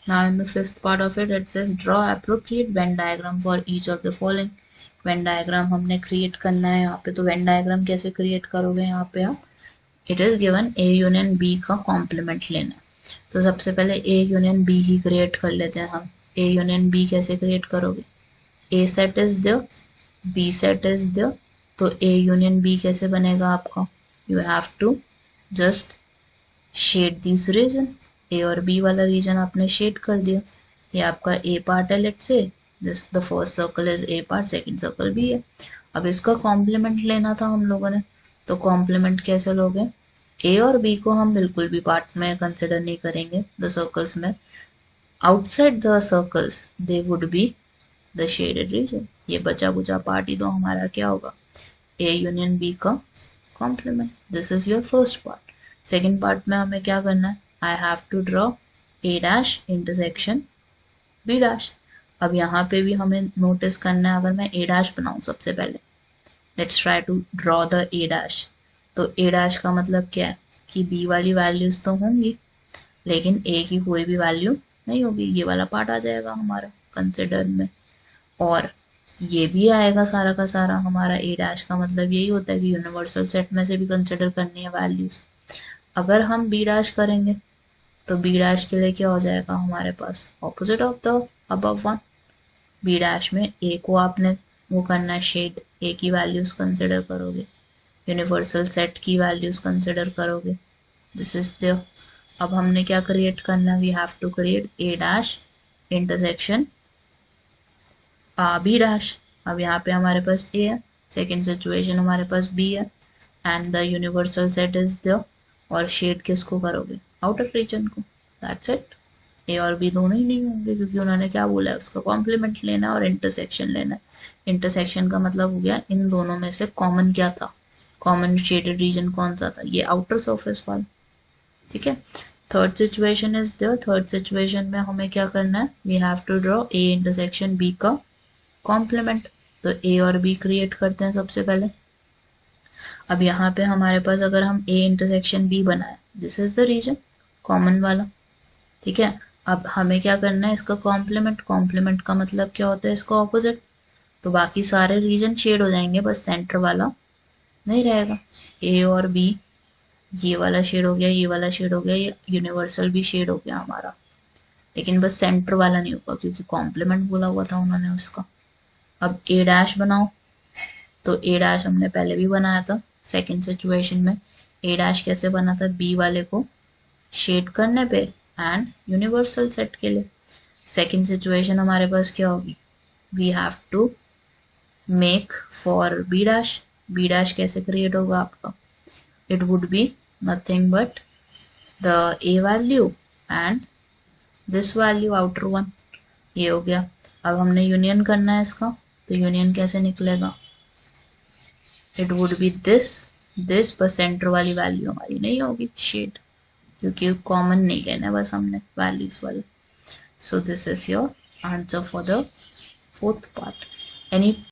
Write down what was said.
Now in the fifth part of it, it says draw appropriate Venn diagram for each of the following. Venn diagram हमने create करना है यहाँ पे, तो Venn diagram कैसे create करोगे यहाँ पे आप, it is given A union B का complement लेना है, तो सबसे पहले A union B he create कर लेते हैं हम। A यूनियन B कैसे create करोगे, A set is there, B set is there, तो A यूनियन B कैसे बनेगा आपका, you have to just shade this region, A और बी वाला रीजन आपने शेड कर दिया। ये आपका ए पार्ट है, let's say this the first circle is A part, second circle B है। अब इसका कॉम्प्लीमेंट लेना था हम लोगों ने, तो कॉम्प्लीमेंट कैसे लोगे, ए और बी को हम बिल्कुल भी पार्ट में कंसिडर नहीं करेंगे द सर्कल्स में, outside the circles they would be the shaded region. ये बचा बुचा पार्ट ही तो हमारा क्या होगा, ए यूनियन बी का complement. This is your first part. Second part में हमें क्या करना है, I have to draw A dash intersection B dash. अब यहाँ पे भी हमें नोटिस करना है, अगर मैं ए डैश बनाऊँ सबसे पहले, let's try to draw the A dash, तो ए डैश का मतलब क्या है कि बी वाली वैल्यूज तो होंगी लेकिन ए की कोई भी वैल्यू नहीं होगी, ये वाला पार्ट आ जाएगा हमारा कंसिडर में, और ये भी आएगा सारा का सारा हमारा। ए डैश का मतलब यही होता है कि यूनिवर्सल सेट में से भी कंसिडर करनी है वैल्यूज। अगर हम बी डैश करेंगे तो बी डैश के लिए क्या हो जाएगा हमारे पास, opposite of the above one. B dash में ए को आपने वो करना है शेड, ए की वैल्यूज कंसिडर करोगे, यूनिवर्सल सेट की वैल्यूज कंसिडर करोगे, दिस इज द। अब हमने क्या क्रिएट करना है, we have to create A dash intersection B dash. अब यहाँ पे हमारे पास ए है, सेकेंड सिचुएशन हमारे पास बी है, and the universal set is the, और शेड किसको करोगे, आउटर रीजन को, दैट्स इट। ए और बी दोनों ही नहीं होंगे क्योंकि उन्होंने क्या बोला है, उसका कॉम्प्लीमेंट लेना है और इंटरसेक्शन लेना है। इंटरसेक्शन का मतलब हो गया इन दोनों में से कॉमन क्या था, कॉमन शेडेड रीजन कौन सा था, ये आउटर सरफेस वाला, ठीक है। Third situation is there, third situation में हमें क्या करना है, we have to draw A intersection B का कॉम्प्लीमेंट, तो ए और बी क्रिएट करते हैं सबसे पहले। अब यहाँ पे हमारे पास अगर हम ए इंटरसेक्शन बी बनाए, this is the region common वाला, ठीक है। अब हमें क्या करना है, इसका कॉम्प्लीमेंट, कॉम्प्लीमेंट का मतलब क्या होता है, इसका ऑपोजिट, तो बाकी सारे रीजन शेड हो जाएंगे, बस सेंटर वाला नहीं रहेगा। ए और बी, ये वाला शेड हो गया, ये वाला शेड हो गया, ये यूनिवर्सल भी शेड हो गया हमारा, लेकिन बस सेंटर वाला नहीं होगा क्योंकि कॉम्प्लीमेंट बोला हुआ था उन्होंने उसका। अब ए डैश बनाओ, तो ए डैश हमने पहले भी बनाया था सेकेंड सिचुएशन में। ए डैश कैसे बना था, बी वाले को शेड करने पे एंड यूनिवर्सल सेट के लिए। सेकेंड सिचुएशन हमारे पास क्या होगी, we have to make for B dash. B dash कैसे क्रिएट होगा आपका, it would be nothing but the A value and this value outer one, ये हो गया। अब हमने यूनियन करना है इसका, तो यूनियन कैसे निकलेगा, इट वुड बी दिस पर सेंटर वाली वैल्यू हमारी नहीं होगी शेड, क्योंकि कॉमन नहीं लेना बस हमने वैल्यूज वाले। So this is your answer for the fourth part. Any